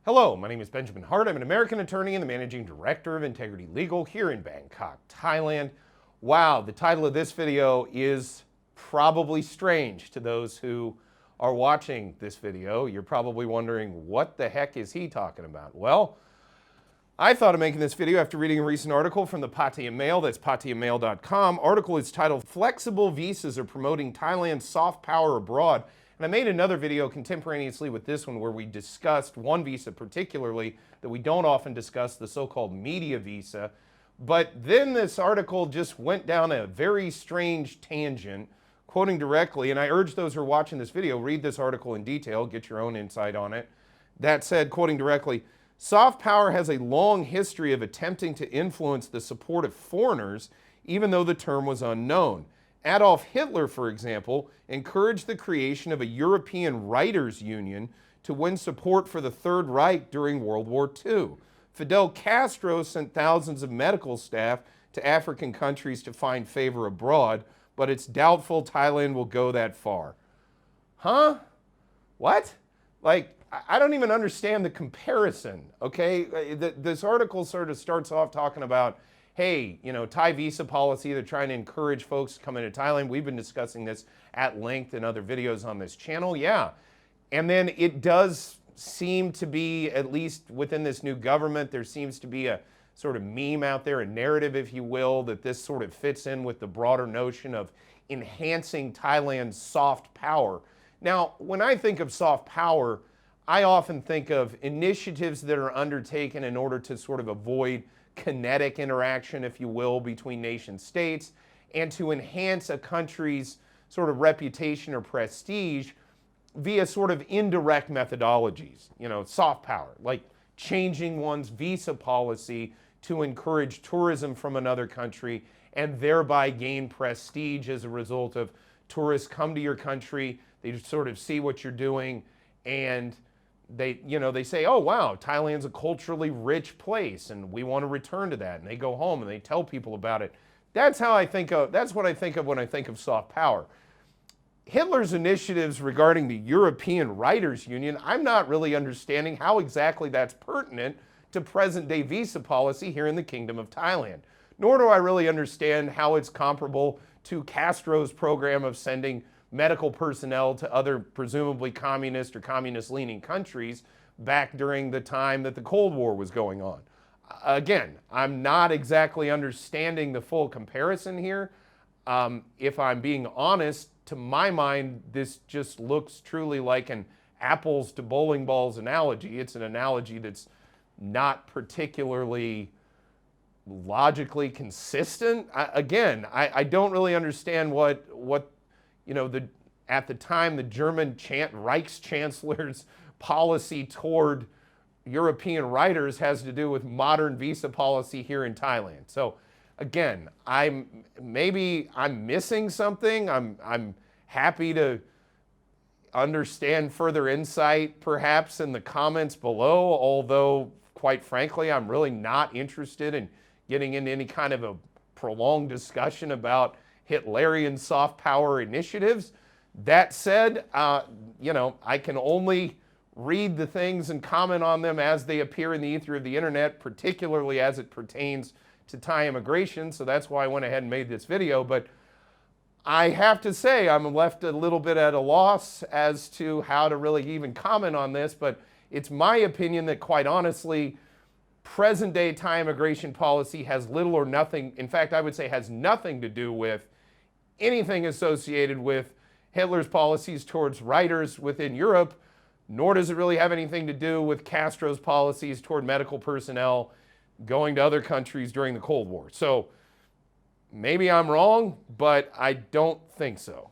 Hello, my name is Benjamin Hart. I'm an American attorney and the managing director of Integrity Legal here in Bangkok, Thailand. Wow, the title of this video is probably strange to those who are watching this video. You're probably wondering, what the heck is he talking about? Well, I thought of making this video after reading a recent article from the Pattaya Mail, that's pattayamail.com. Article is titled, Flexible Visas Are Promoting Thailand's Soft Power Abroad. And I made another video contemporaneously with this one where we discussed one visa particularly that we don't often discuss, the so-called media visa. But then this article just went down a very strange tangent, quoting directly, and I urge those who are watching this video, read this article in detail, get your own insight on it. That said, quoting directly, soft power has a long history of attempting to influence the support of foreigners, even though the term was unknown. Adolf Hitler, for example, encouraged the creation of a European Writers' Union to win support for the Third Reich during World War II. Fidel Castro sent thousands of medical staff to African countries to find favor abroad, but it's doubtful Thailand will go that far. Huh? What? Like, I don't even understand the comparison, okay? This article sort of starts off talking about, hey, you know, Thai visa policy, they're trying to encourage folks to come into Thailand. We've been discussing this at length in other videos on this channel, yeah. And then it does seem to be, at least within this new government, there seems to be a sort of meme out there, a narrative, if you will, that this sort of fits in with the broader notion of enhancing Thailand's soft power. Now, when I think of soft power, I often think of initiatives that are undertaken in order to sort of avoid kinetic interaction, if you will, between nation states, and to enhance a country's sort of reputation or prestige via sort of indirect methodologies, you know, soft power, like changing one's visa policy to encourage tourism from another country and thereby gain prestige as a result of tourists come to your country, they sort of see what you're doing, and they say, oh, wow, Thailand's a culturally rich place and we want to return to that. And they go home and they tell people about it. That's what I think of when I think of soft power. Hitler's initiatives regarding the European Writers' Union, I'm not really understanding how exactly that's pertinent to present-day visa policy here in the Kingdom of Thailand. Nor do I really understand how it's comparable to Castro's program of sending medical personnel to other presumably communist or communist-leaning countries back during the time that the Cold War was going on. Again, I'm not exactly understanding the full comparison here. If I'm being honest, to my mind, this just looks truly like an apples to bowling balls analogy. It's an analogy that's not particularly logically consistent. I don't really understand what you know, at the time, the German Reichschancellor's policy toward European writers has to do with modern visa policy here in Thailand. So again, maybe I'm missing something. I'm happy to understand further insight perhaps in the comments below, although quite frankly, I'm really not interested in getting into any kind of a prolonged discussion about Hitlerian soft power initiatives. That said, you know, I can only read the things and comment on them as they appear in the ether of the internet, particularly as it pertains to Thai immigration. So that's why I went ahead and made this video. But I have to say I'm left a little bit at a loss as to how to really even comment on this. But it's my opinion that, quite honestly, present-day Thai immigration policy has little or nothing, in fact, I would say has nothing to do with anything associated with Hitler's policies towards writers within Europe, nor does it really have anything to do with Castro's policies toward medical personnel going to other countries during the Cold War. So maybe I'm wrong, but I don't think so.